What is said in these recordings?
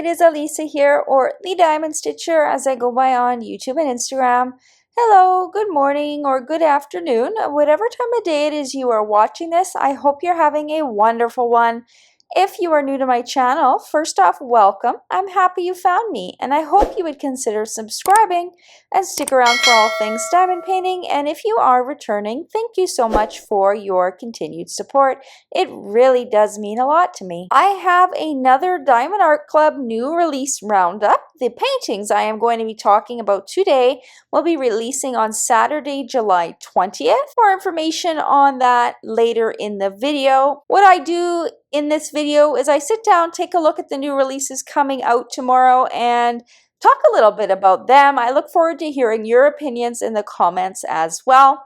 is Alisa here, or the Diamond Stitcher as I go by on YouTube and Instagram. Hello, good morning or good afternoon, whatever time of day it is you are watching this. I hope you're having a wonderful one. If you are new to my channel, first off, welcome. I'm happy you found me, and I hope you would consider subscribing and stick around for all things diamond painting. And if you are returning, thank you so much for your continued support. It really does mean a lot to me. I have another Diamond Art Club new release roundup. The paintings I am going to be talking about today will be releasing on Saturday, July 20th. More information on that later in the video. What I do in this video is I sit down, take a look at the new releases coming out tomorrow, and talk a little bit about them. I look forward to hearing your opinions in the comments as well.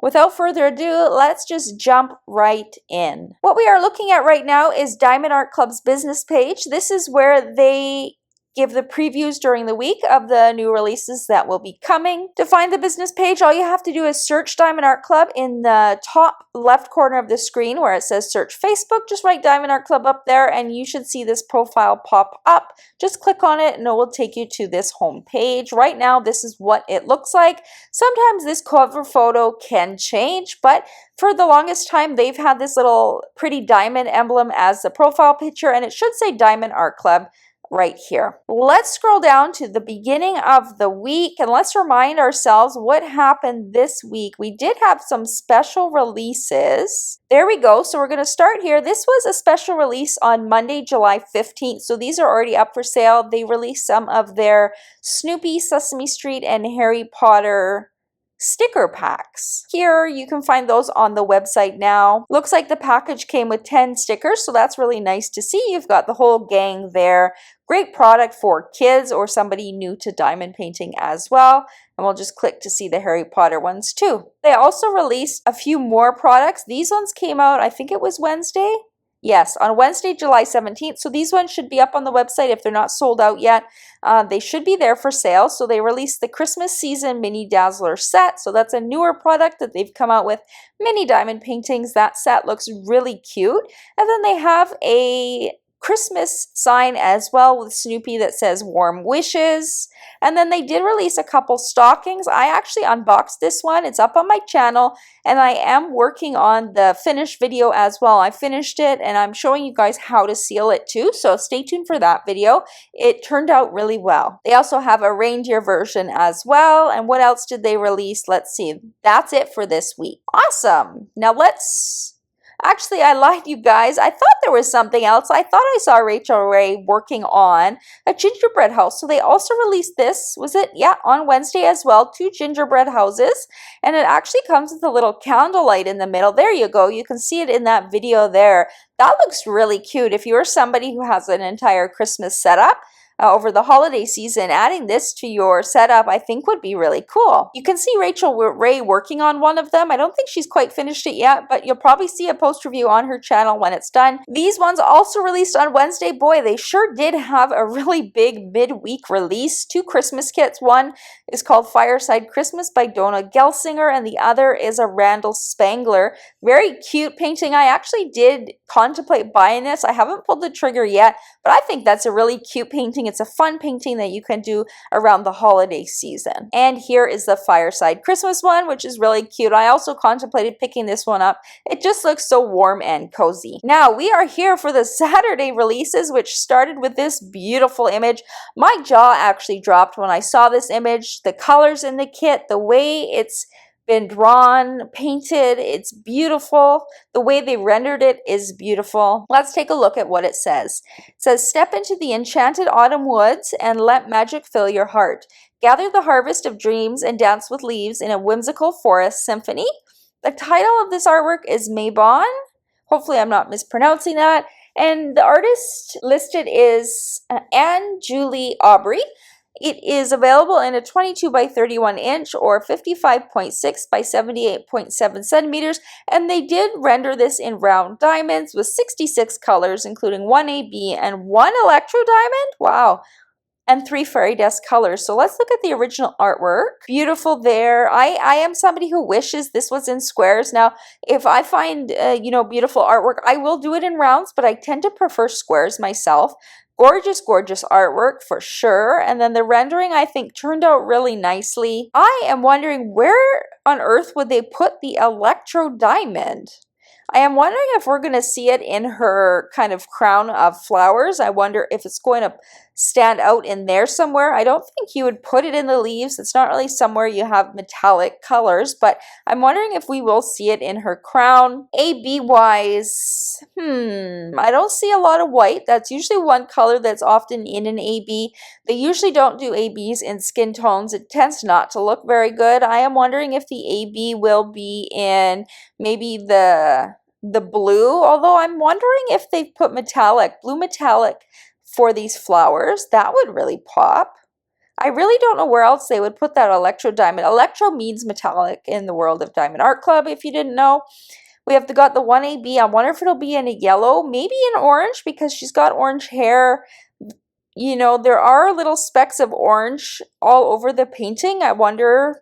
Without further ado, let's just jump right in. What we are looking at right now is Diamond Art Club's business page. This is where they give the previews during the week of the new releases that will be coming. To find the business page, all you have to do is search Diamond Art Club in the top left corner of the screen where it says search Facebook. Just write Diamond Art Club up there and you should see this profile pop up. Just click on it and it will take you to this home page. Right now, this is what it looks like. Sometimes this cover photo can change, but for the longest time, they've had this little pretty diamond emblem as the profile picture, and it should say Diamond Art Club right here. Let's scroll down to the beginning of the week and let's remind ourselves what happened this week. We did have some special releases. There we go. So we're going to start here. This was a special release on Monday, July 15th. So these are already up for sale. They released some of their Snoopy, Sesame Street, and Harry Potter sticker packs. Here you can find those on the website now. Looks like the package came with 10 stickers, so that's really nice to see. You've got the whole gang there. Great product for kids or somebody new to diamond painting as well. And we'll just click to see the Harry Potter ones too. They also released a few more products. These ones came out, I think it was Wednesday. Yes, on Wednesday, July 17th. So these ones should be up on the website if they're not sold out yet. They should be there for sale. So they released the Christmas Season Mini Dazzler set. So that's a newer product that they've come out with. Mini diamond paintings. That set looks really cute. And then they have a Christmas sign as well with Snoopy that says warm wishes. And then they did release a couple stockings. I actually unboxed this one. It's up on my channel and I am working on the finished video as well. I finished it and I'm showing you guys how to seal it too. So stay tuned for that video. It turned out really well. They also have a reindeer version as well. And what else did they release? Let's see. That's it for this week. Awesome. Now Actually, I lied, you guys. I thought there was something else. I thought I saw Rachel Ray working on a gingerbread house. So they also released this, was it? Yeah, on Wednesday as well, 2 gingerbread houses. And it actually comes with a little candlelight in the middle. There you go. You can see it in that video there. That looks really cute. If you're somebody who has an entire Christmas setup, over the holiday season, adding this to your setup I think would be really cool. You can see Rachel Ray working on one of them. I don't think she's quite finished it yet, but you'll probably see a post review on her channel when it's done. These ones also released on Wednesday. Boy, they sure did have a really big midweek release. 2 Christmas kits. One is called Fireside Christmas by Donna Gelsinger, and the other is a Randall Spangler. Very cute painting. I actually did contemplate buying this. I haven't pulled the trigger yet, but I think that's a really cute painting. It's a fun painting that you can do around the holiday season. And here is the Fireside Christmas one, which is really cute. I also contemplated picking this one up. It just looks so warm and cozy. Now we are here for the Saturday releases, which started with this beautiful image. My jaw actually dropped when I saw this image. The colors in the kit, the way it's been drawn, painted, it's beautiful. The way they rendered it is beautiful. Let's take a look at what it says. It says, step into the enchanted autumn woods and let magic fill your heart. Gather the harvest of dreams and dance with leaves in a whimsical forest symphony. The title of this artwork is Mabon. Hopefully I'm not mispronouncing that. And the artist listed is Anne Julie Aubry. It is available in a 22 by 31 inch or 55.6 by 78.7 centimeters, and they did render this in round diamonds with 66 colors, including 1 AB and 1 electro diamond. Wow. And 3 fairy dust colors. So let's look at the original artwork. Beautiful there. I am somebody who wishes this was in squares. Now, if I find, beautiful artwork, I will do it in rounds, but I tend to prefer squares myself. Gorgeous, gorgeous artwork for sure. And then the rendering, I think, turned out really nicely. I am wondering where on earth would they put the electro diamond? I am wondering if we're going to see it in her kind of crown of flowers. I wonder if it's going to stand out in there somewhere. I don't think you would put it in the leaves. It's not really somewhere you have metallic colors, but I'm wondering if we will see it in her crown. AB wise, I don't see a lot of white. That's usually one color that's often in an AB. They usually don't do ABs in skin tones. It tends not to look very good. I am wondering if the AB will be in maybe the blue, although I'm wondering if they've put metallic, blue metallic for these flowers. That would really pop. I really don't know where else they would put that electro diamond. Electro means metallic in the world of Diamond Art Club, if you didn't know. We have got the 1AB. I wonder if it'll be in a yellow, maybe an orange, because she's got orange hair. You know, there are little specks of orange all over the painting. I wonder,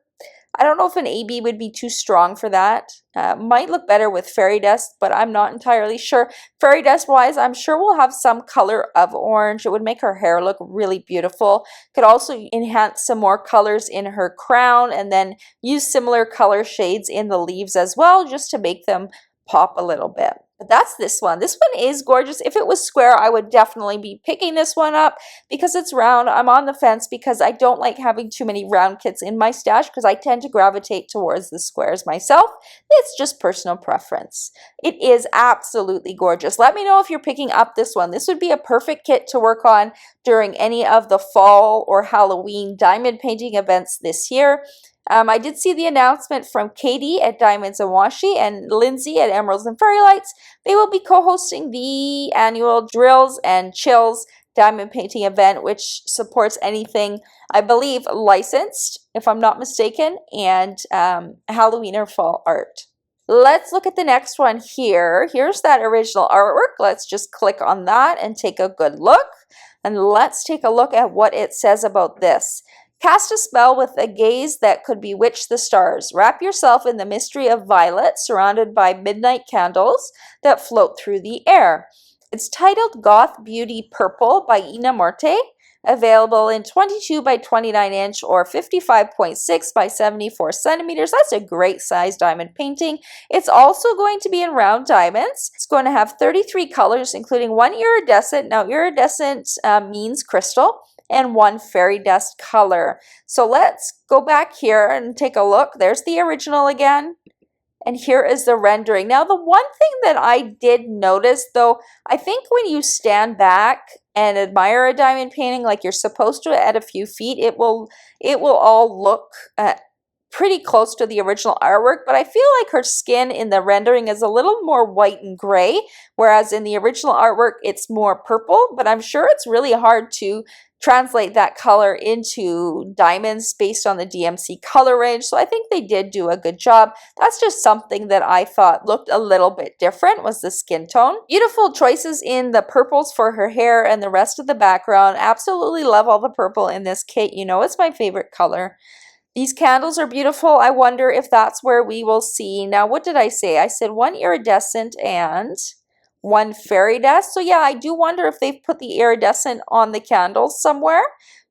I don't know if an AB would be too strong for that. Might look better with fairy dust, but I'm not entirely sure. Fairy dust wise, I'm sure we'll have some color of orange. It would make her hair look really beautiful. Could also enhance some more colors in her crown and then use similar color shades in the leaves as well, just to make them pop a little bit. But that's this one. This one is gorgeous. If it was square, I would definitely be picking this one up because it's round. I'm on the fence because I don't like having too many round kits in my stash because I tend to gravitate towards the squares myself. It's just personal preference. It is absolutely gorgeous. Let me know if you're picking up this one. This would be a perfect kit to work on during any of the fall or Halloween diamond painting events this year. I did see the announcement from Katie at Diamonds and Washi and Lindsay at Emeralds and Fairy Lights. They will be co-hosting the annual Drills and Chills diamond painting event, which supports anything, I believe, licensed, if I'm not mistaken, and Halloween or fall art. Let's look at the next one here. Here's that original artwork. Let's just click on that and take a good look. And let's take a look at what it says about this. Cast a spell with a gaze that could bewitch the stars. Wrap yourself in the mystery of violet, surrounded by midnight candles that float through the air. It's titled Goth Beauty Purple by Ina Morte, available in 22 by 29 inch or 55.6 by 74 centimeters. That's a great size diamond painting. It's also going to be in round diamonds. It's going to have 33 colors, including one iridescent. Now, iridescent means crystal, and one fairy dust color. So let's go back here and take a look. There's the original again. And here is the rendering. Now, the one thing that I did notice, though, I think when you stand back and admire a diamond painting like you're supposed to at a few feet, it will all look pretty close to the original artwork, but I feel like her skin in the rendering is a little more white and gray, whereas in the original artwork, it's more purple, but I'm sure it's really hard to translate that color into diamonds based on the DMC color range. So I think they did do a good job. That's just something that I thought looked a little bit different, was the skin tone. Beautiful choices in the purples for her hair and the rest of the background. Absolutely love all the purple in this kit. You know, it's my favorite color. These candles are beautiful. I wonder if that's where we will see. Now, what did I say? I said one iridescent and one fairy dust. So yeah, I do wonder if they've put the iridescent on the candles somewhere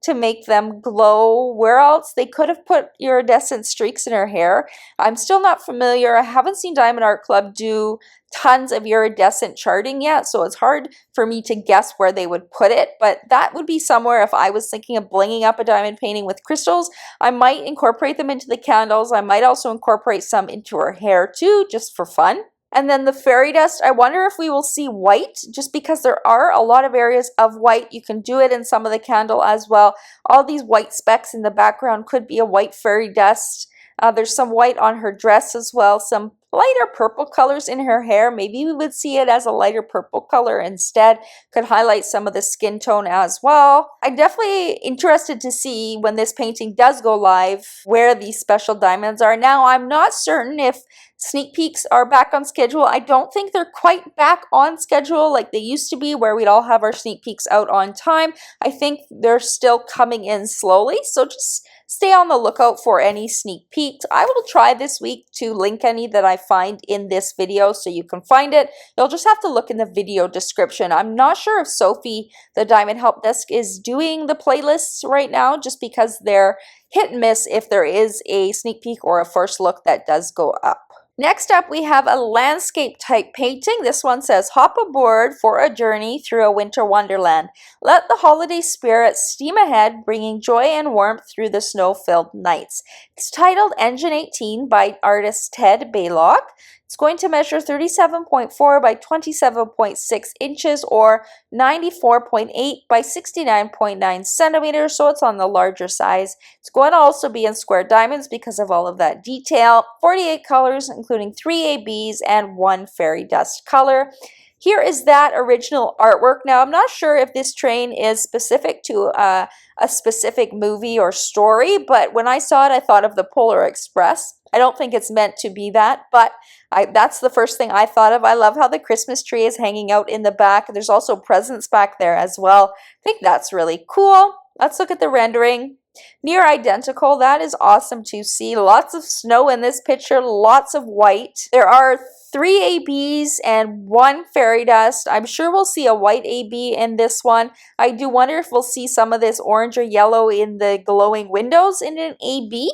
to make them glow. Where else? They could have put iridescent streaks in her hair. I'm still not familiar. I haven't seen Diamond Art Club do tons of iridescent charting yet, so it's hard for me to guess where they would put it, but that would be somewhere if I was thinking of blinging up a diamond painting with crystals. I might incorporate them into the candles. I might also incorporate some into her hair too, just for fun. And then the fairy dust, I wonder if we will see white, just because there are a lot of areas of white. You can do it in some of the candle as well. All these white specks in the background could be a white fairy dust. There's some white on her dress as well, some lighter purple colors in her hair. Maybe we would see it as a lighter purple color instead. Could highlight some of the skin tone as well. I'm definitely interested to see when this painting does go live where these special diamonds are. Now, I'm not certain if sneak peeks are back on schedule. I don't think they're quite back on schedule like they used to be, where we'd all have our sneak peeks out on time. I think they're still coming in slowly, so just stay on the lookout for any sneak peeks. I will try this week to link any that I find in this video so you can find it. You'll just have to look in the video description. I'm not sure if Sophie, the Diamond Help Desk, is doing the playlists right now just because they're hit and miss if there is a sneak peek or a first look that does go up. Next up, we have a landscape type painting. This one says, hop aboard for a journey through a winter wonderland. Let the holiday spirit steam ahead, bringing joy and warmth through the snow-filled nights. It's titled Engine 18 by artist Ted Baylock. It's going to measure 37.4 by 27.6 inches or 94.8 by 69.9 centimeters, so it's on the larger size. It's going to also be in square diamonds because of all of that detail. 48 colors, including 3 ABs and 1 fairy dust color. Here is that original artwork. Now, I'm not sure if this train is specific to a specific movie or story, but when I saw it, I thought of the Polar Express. I don't think it's meant to be that, but that's the first thing I thought of. I love how the Christmas tree is hanging out in the back. There's also presents back there as well. I think that's really cool. Let's look at the rendering. Near identical. That is awesome to see. Lots of snow in this picture, lots of white. There are 3 ABs and 1 fairy dust. I'm sure we'll see a white AB in this one. I do wonder if we'll see some of this orange or yellow in the glowing windows in an AB.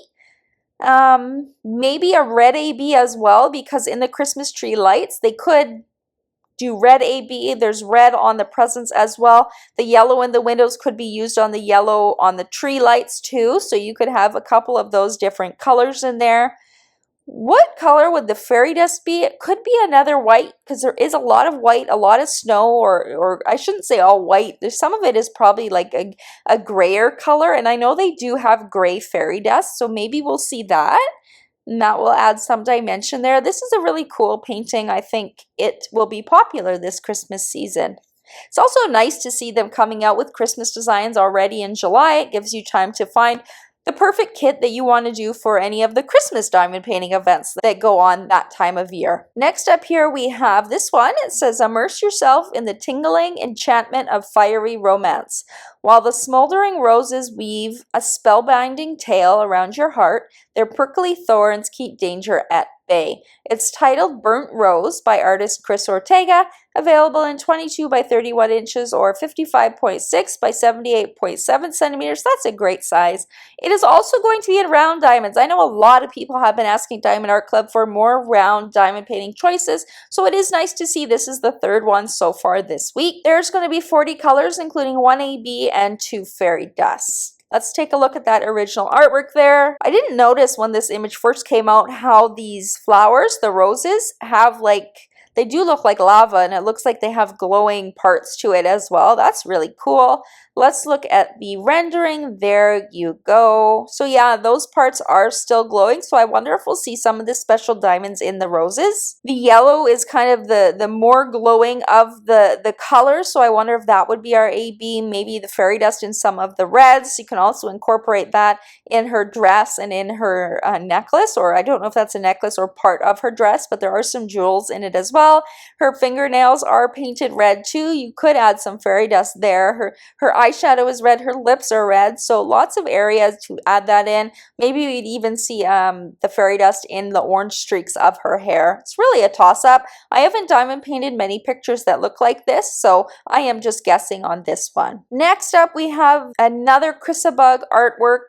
Maybe a red AB as well, because in the Christmas tree lights, they could do red AB. There's red on the presents as well. The yellow in the windows could be used on the yellow on the tree lights too. So you could have a couple of those different colors in there. What color would the fairy dust be? It could be another white because there is a lot of white, a lot of snow, or I shouldn't say all white. There's some of it is probably like a grayer color, and I know they do have gray fairy dust, so maybe we'll see that. And that will add some dimension there. This is a really cool painting. I think it will be popular this Christmas season. It's also nice to see them coming out with Christmas designs already in July. It gives you time to find the perfect kit that you want to do for any of the Christmas diamond painting events that go on that time of year. Next up here we have this one. It says, immerse yourself in the tingling enchantment of fiery romance. While the smoldering roses weave a spellbinding tale around your heart, their prickly thorns keep danger at bay. It's titled Burnt Rose by artist Chris Ortega, available in 22 by 31 inches or 55.6 by 78.7 centimeters. That's a great size. It is also going to be in round diamonds. I know a lot of people have been asking Diamond Art Club for more round diamond painting choices, so it is nice to see this is the 3rd one so far this week. There's going to be 40 colors, including 1 AB and 2 fairy dusts. Let's take a look at that original artwork there. I didn't notice when this image first came out how these flowers, the roses, have they do look like lava, and it looks like they have glowing parts to it as well. That's really cool. Let's look at the rendering. There you go. So yeah, those parts are still glowing. So I wonder if we'll see some of the special diamonds in the roses. The yellow is kind of the more glowing of the colors. So I wonder if that would be our AB, maybe the fairy dust in some of the reds. You can also incorporate that in her dress and in her necklace, or I don't know if that's a necklace or part of her dress, but there are some jewels in it as well. Her fingernails are painted red too. You could add some fairy dust there. Her eyeshadow is red, her lips are red, so lots of areas to add that in. Maybe we'd even see the fairy dust in the orange streaks of her hair. It's really a toss-up. I haven't diamond painted many pictures that look like this, so I am just guessing on this one. Next up, we have another Chrisabug artwork.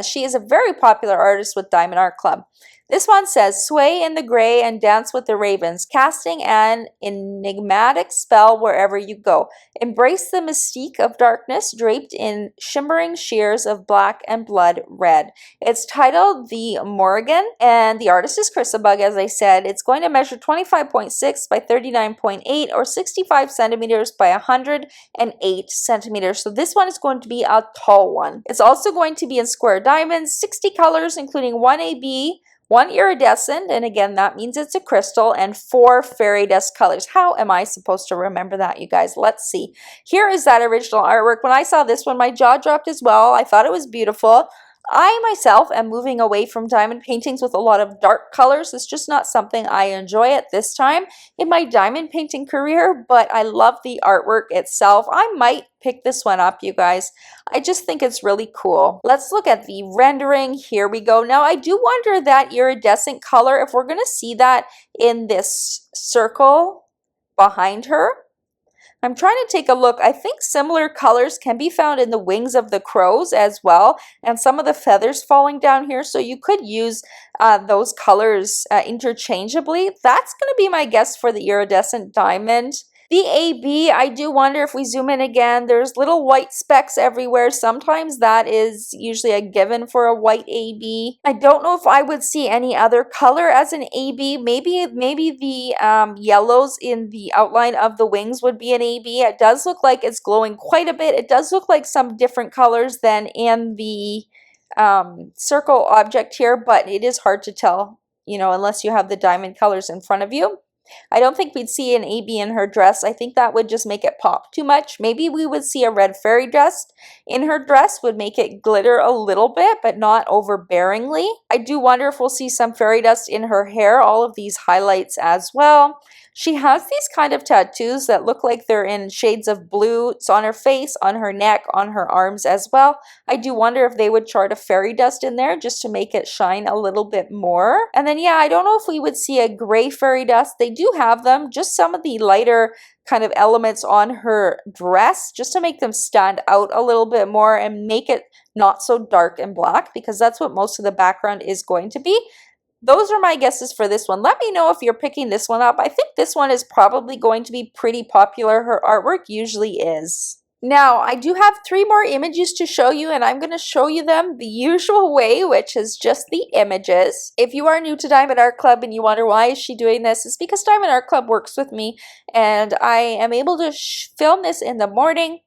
She is a very popular artist with Diamond Art Club. This one says, sway in the gray and dance with the ravens, casting an enigmatic spell wherever you go. Embrace the mystique of darkness draped in shimmering shears of black and blood red. It's titled The Morrigan, and the artist is Chrisabug, as I said. It's going to measure 25.6 by 39.8 or 65 centimeters by 108 centimeters. So this one is going to be a tall one. It's also going to be in square diamonds, 60 colors, including 1 AB, 1 iridescent, and again, that means it's a crystal, and 4 fairy dust colors. How am I supposed to remember that, you guys? Let's see. Here is that original artwork. When I saw this one, my jaw dropped as well. I thought it was beautiful. I myself am moving away from diamond paintings with a lot of dark colors. It's just not something I enjoy at this time in my diamond painting career, but I love the artwork itself. I might pick this one up, you guys. I just think it's really cool. Let's look at the rendering. Here we go. Now, I do wonder that iridescent color, if we're going to see that in this circle behind her. I'm trying to take a look. I think similar colors can be found in the wings of the crows as well, and some of the feathers falling down here, so you could use those colors interchangeably. That's going to be my guess for the iridescent diamond. The AB, I do wonder if we zoom in again, there's little white specks everywhere. Sometimes that is usually a given for a white AB. I don't know if I would see any other color as an AB. Maybe the yellows in the outline of the wings would be an AB. It does look like it's glowing quite a bit. It does look like some different colors than in the circle object here, but it is hard to tell, you know, unless you have the diamond colors in front of you. I don't think we'd see an AB in her dress. I think that would just make it pop too much. Maybe we would see a red fairy dust in her dress, would make it glitter a little bit, but not overbearingly. I do wonder if we'll see some fairy dust in her hair, all of these highlights as well. She has these kind of tattoos that look like they're in shades of blue. It's on her face, on her neck, on her arms as well. I do wonder if they would chart a fairy dust in there just to make it shine a little bit more. And then, yeah, I don't know if we would see a gray fairy dust. They do have them, just some of the lighter kind of elements on her dress, just to make them stand out a little bit more and make it not so dark and black, because that's what most of the background is going to be. Those are my guesses for this one. Let me know if you're picking this one up. I think this one is probably going to be pretty popular. Her artwork usually is. Now, I do have 3 more images to show you, and I'm going to show you them the usual way, which is just the images. If you are new to Diamond Art Club and you wonder why is she doing this, it's because Diamond Art Club works with me, and I am able to film this in the morning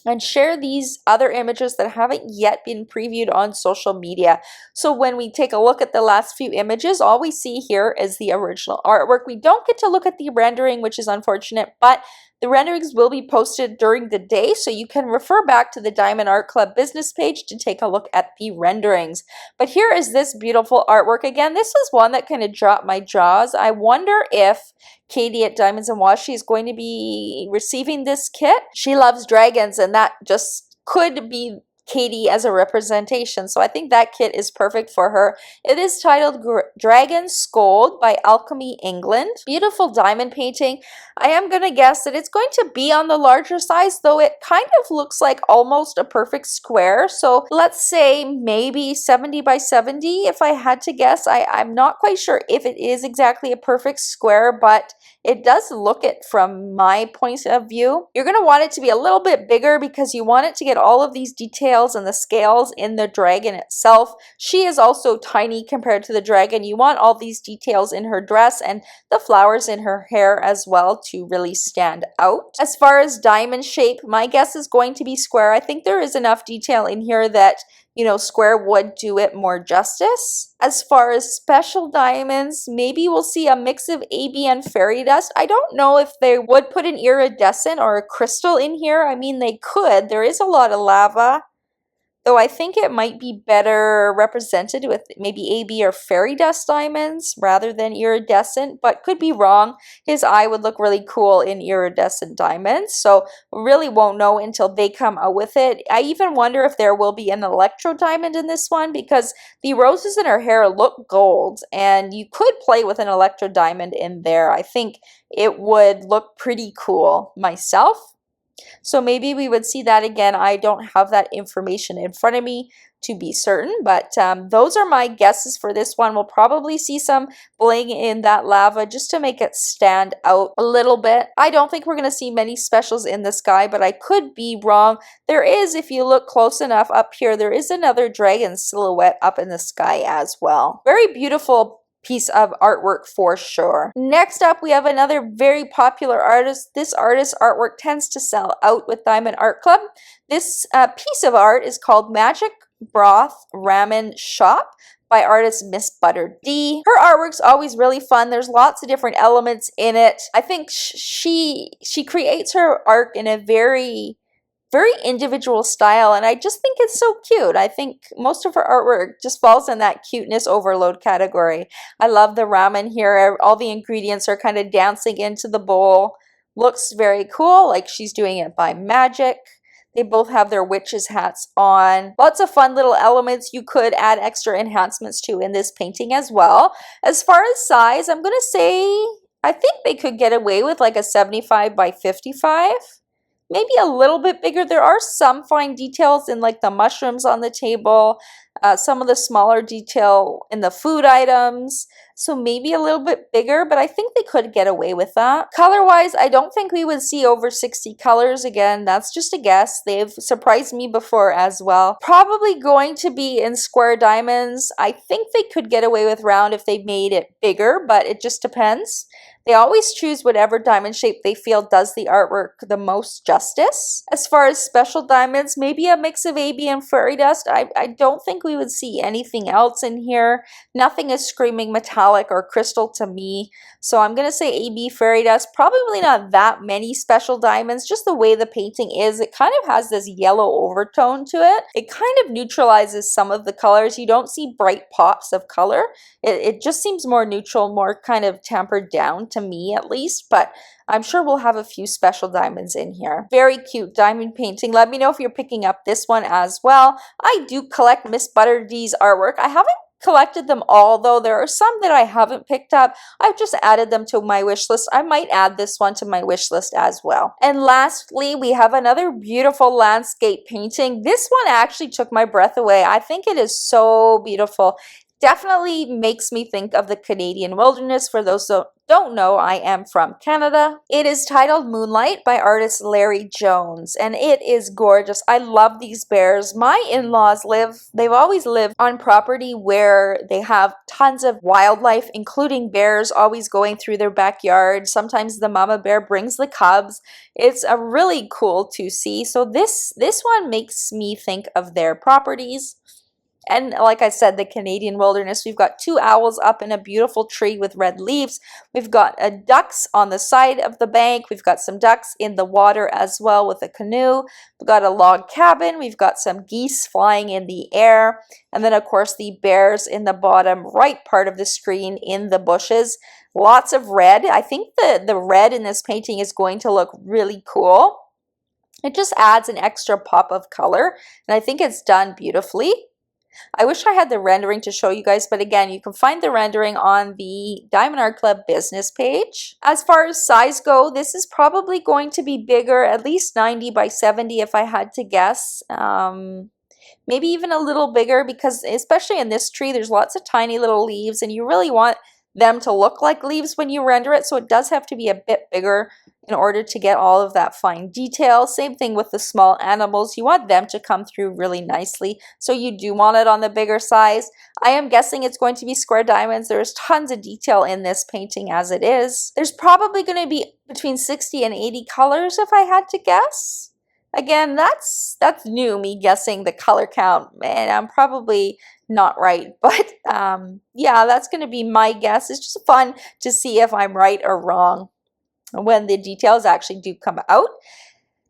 and share these other images that haven't yet been previewed on social media. So when we take a look at the last few images, all we see here is the original artwork. We don't get to look at the rendering, which is unfortunate, but the renderings will be posted during the day, so you can refer back to the Diamond Art Club business page to take a look at the renderings. But here is this beautiful artwork. Again, this is one that kind of dropped my jaws. I wonder if Katie at Diamonds and Washi is going to be receiving this kit. She loves dragons, and that just could be Katie as a representation. So I think that kit is perfect for her. It is titled Dragon Scold by Alchemy England. Beautiful diamond painting. I am going to guess that it's going to be on the larger size, though it kind of looks like almost a perfect square. So let's say maybe 70 by 70 if I had to guess. I'm not quite sure if it is exactly a perfect square, but it does look it from my point of view. You're going to want it to be a little bit bigger because you want it to get all of these details and the scales in the dragon itself. She is also tiny compared to the dragon. You want all these details in her dress and the flowers in her hair as well to really stand out. As far as diamond shape, my guess is going to be square. I think there is enough detail in here that, you know, square would do it more justice. As far as special diamonds, maybe we'll see a mix of AB and fairy dust. I don't know if they would put an iridescent or a crystal in here. I mean, they could. There is a lot of lava, though I think it might be better represented with maybe AB or fairy dust diamonds rather than iridescent, but could be wrong. His eye would look really cool in iridescent diamonds, so really won't know until they come out with it. I even wonder if there will be an electro diamond in this one, because the roses in her hair look gold, and you could play with an electro diamond in there. I think it would look pretty cool myself. So maybe we would see that again. I don't have that information in front of me to be certain, but those are my guesses for this one. We'll probably see some bling in that lava just to make it stand out a little bit. I don't think we're going to see many specials in the sky, but I could be wrong. There is, if you look close enough up here, there is another dragon silhouette up in the sky as well. Very beautiful piece of artwork for sure. Next up, we have another very popular artist. This artist's artwork tends to sell out with Diamond Art Club. This piece of art is called Magic Broth Ramen Shop by artist Miss Butter D. Her artwork's always really fun. There's lots of different elements in it. I think she creates her art in a very very individual style, and I just think it's so cute. I think most of her artwork just falls in that cuteness overload category. I love the ramen here. All the ingredients are kind of dancing into the bowl. Looks very cool, like she's doing it by magic. They both have their witches hats on. Lots of fun little elements you could add extra enhancements to in this painting as well. As far as size, I'm going to say I think they could get away with like a 75 by 55. Maybe a little bit bigger. There are some fine details in like the mushrooms on the table, some of the smaller detail in the food items. So maybe a little bit bigger, but I think they could get away with that. Color-wise, I don't think we would see over 60 colors. Again, that's just a guess. They've surprised me before as well. Probably going to be in square diamonds. I think they could get away with round if they made it bigger, but it just depends. They always choose whatever diamond shape they feel does the artwork the most justice. As far as special diamonds, maybe a mix of AB and fairy dust. I don't think we would see anything else in here. Nothing is screaming metallic or crystal to me. So I'm going to say AB fairy dust. Probably not that many special diamonds. Just the way the painting is, it kind of has this yellow overtone to it. It kind of neutralizes some of the colors. You don't see bright pops of color. It just seems more neutral, more kind of tampered down to me at least, but I'm sure we'll have a few special diamonds in here. Very cute diamond painting. Let me know if you're picking up this one as well. I do collect Miss Butterdee's artwork. I haven't collected them all though. There are some that I haven't picked up. I've just added them to my wish list. I might add this one to my wish list as well. And lastly, we have another beautiful landscape painting. This one actually took my breath away. I think it is so beautiful. Definitely makes me think of the Canadian wilderness. For those who don't know, I am from Canada. It is titled Moonlight by artist Larry Jones, and it is gorgeous. I love these bears. My in-laws they've always lived on property where they have tons of wildlife, including bears always going through their backyard. Sometimes the mama bear brings the cubs. It's a really cool to see. So this one makes me think of their properties. And like I said, the Canadian wilderness, we've got two owls up in a beautiful tree with red leaves. We've got ducks on the side of the bank. We've got some ducks in the water as well with a canoe. We've got a log cabin. We've got some geese flying in the air. And then, of course, the bears in the bottom right part of the screen in the bushes. Lots of red. I think the red in this painting is going to look really cool. It just adds an extra pop of color, and I think it's done beautifully. I wish I had the rendering to show you guys, but again, you can find the rendering on the Diamond Art Club business page. As far as size go, this is probably going to be bigger, at least 90 by 70 if I had to guess. Maybe even a little bigger because especially in this tree, there's lots of tiny little leaves and you really want them to look like leaves when you render it, so it does have to be a bit bigger in order to get all of that fine detail. Same thing with the small animals. You want them to come through really nicely, so you do want it on the bigger size. I am guessing it's going to be square diamonds. There's tons of detail in this painting as it is. There's probably going to be between 60 and 80 colors if I had to guess. Again, that's new, me guessing the color count, and I'm probably not right, but yeah, that's going to be my guess. It's just fun to see if I'm right or wrong when the details actually do come out.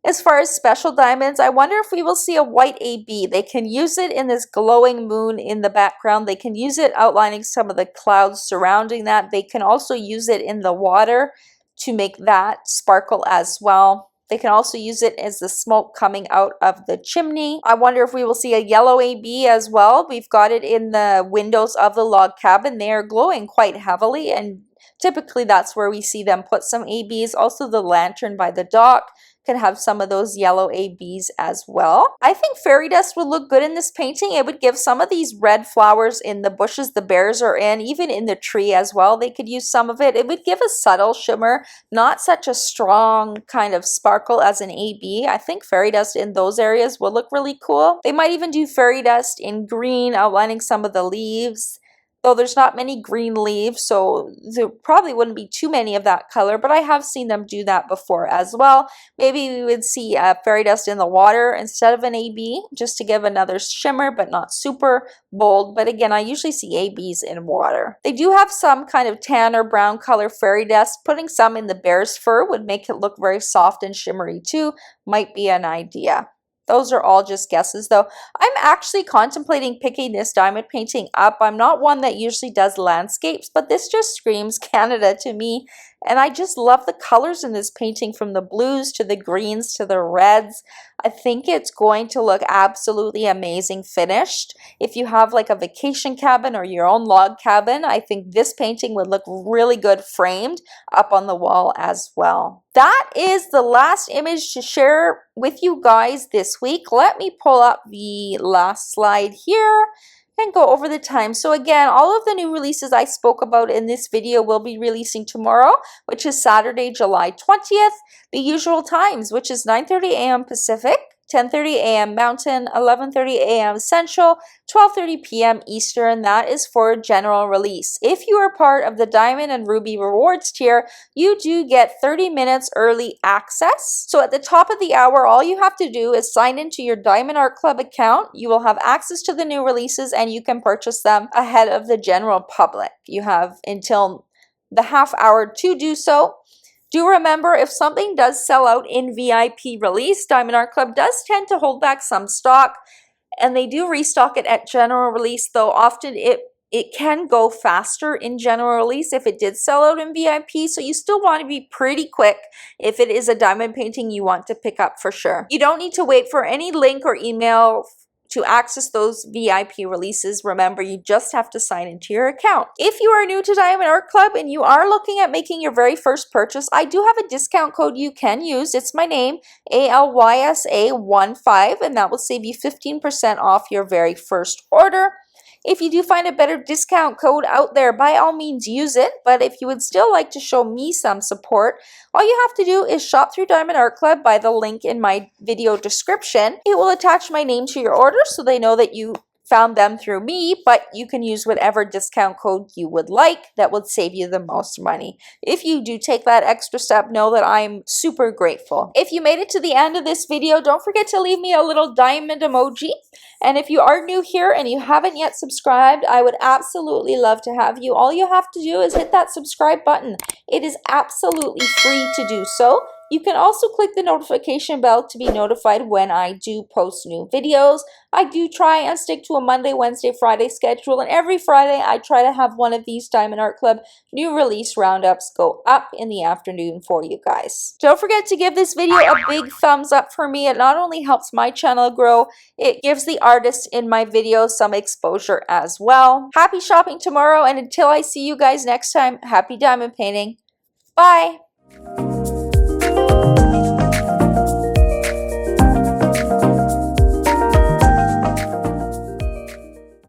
As far as special diamonds, I wonder if we will see a white AB. They can use it in this glowing moon in the background. They can use it outlining some of the clouds surrounding that. They can also use it in the water to make that sparkle as well. They can also use it as the smoke coming out of the chimney. I wonder if we will see a yellow AB as well. We've got it in the windows of the log cabin. They are glowing quite heavily, and typically that's where we see them put some ABs. Also the lantern by the dock can have some of those yellow ABs as well. I think fairy dust would look good in this painting. It would give some of these red flowers in the bushes the bears are in, even in the tree as well. They could use some of it. It would give a subtle shimmer, not such a strong kind of sparkle as an AB. I think fairy dust in those areas would look really cool. They might even do fairy dust in green, outlining some of the leaves. Though there's not many green leaves, so there probably wouldn't be too many of that color, but I have seen them do that before as well. Maybe we would see fairy dust in the water instead of an AB, just to give another shimmer, but not super bold. But again, I usually see ABs in water. They do have some kind of tan or brown color fairy dust. Putting some in the bear's fur would make it look very soft and shimmery too. Might be an idea. Those are all just guesses though. I'm actually contemplating picking this diamond painting up. I'm not one that usually does landscapes, but this just screams Canada to me. And I just love the colors in this painting, from the blues to the greens to the reds. I think it's going to look absolutely amazing finished. If you have like a vacation cabin or your own log cabin, I think this painting would look really good framed up on the wall as well. That is the last image to share with you guys this week. Let me pull up the last slide here and go over the time. So again, all of the new releases I spoke about in this video will be releasing tomorrow, which is Saturday, July 20th. The usual times, which is 9:30 a.m. Pacific, 10:30 a.m. Mountain, 11:30 a.m. Central, 12:30 p.m. Eastern. That is for general release. If you are part of the Diamond and Ruby Rewards tier, you do get 30 minutes early access. So at the top of the hour, all you have to do is sign into your Diamond Art Club account. You will have access to the new releases and you can purchase them ahead of the general public. You have until the half hour to do so. Do remember, if something does sell out in VIP release, Diamond Art Club does tend to hold back some stock, and they do restock it at general release, though often it can go faster in general release if it did sell out in VIP, so you still want to be pretty quick if it is a diamond painting you want to pick up for sure. You don't need to wait for any link or email to access those VIP releases. Remember, you just have to sign into your account. If you are new to Diamond Art Club and you are looking at making your very first purchase, I do have a discount code you can use. It's my name, ALYSA15, and that will save you 15% off your very first order. If you do find a better discount code out there, by all means use it. But if you would still like to show me some support, all you have to do is shop through Diamond Art Club by the link in my video description. It will attach my name to your order so they know that you found them through me, but you can use whatever discount code you would like that would save you the most money. If you do take that extra step, know that I'm super grateful. If you made it to the end of this video, don't forget to leave me a little diamond emoji. And if you are new here and you haven't yet subscribed, I would absolutely love to have you. All you have to do is hit that subscribe button. It is absolutely free to do so. You can also click the notification bell to be notified when I do post new videos. I do try and stick to a Monday, Wednesday, Friday schedule, and every Friday I try to have one of these Diamond Art Club new release roundups go up in the afternoon for you guys. Don't forget to give this video a big thumbs up for me. It not only helps my channel grow, it gives the artists in my videos some exposure as well. Happy shopping tomorrow, and until I see you guys next time, happy diamond painting. Bye!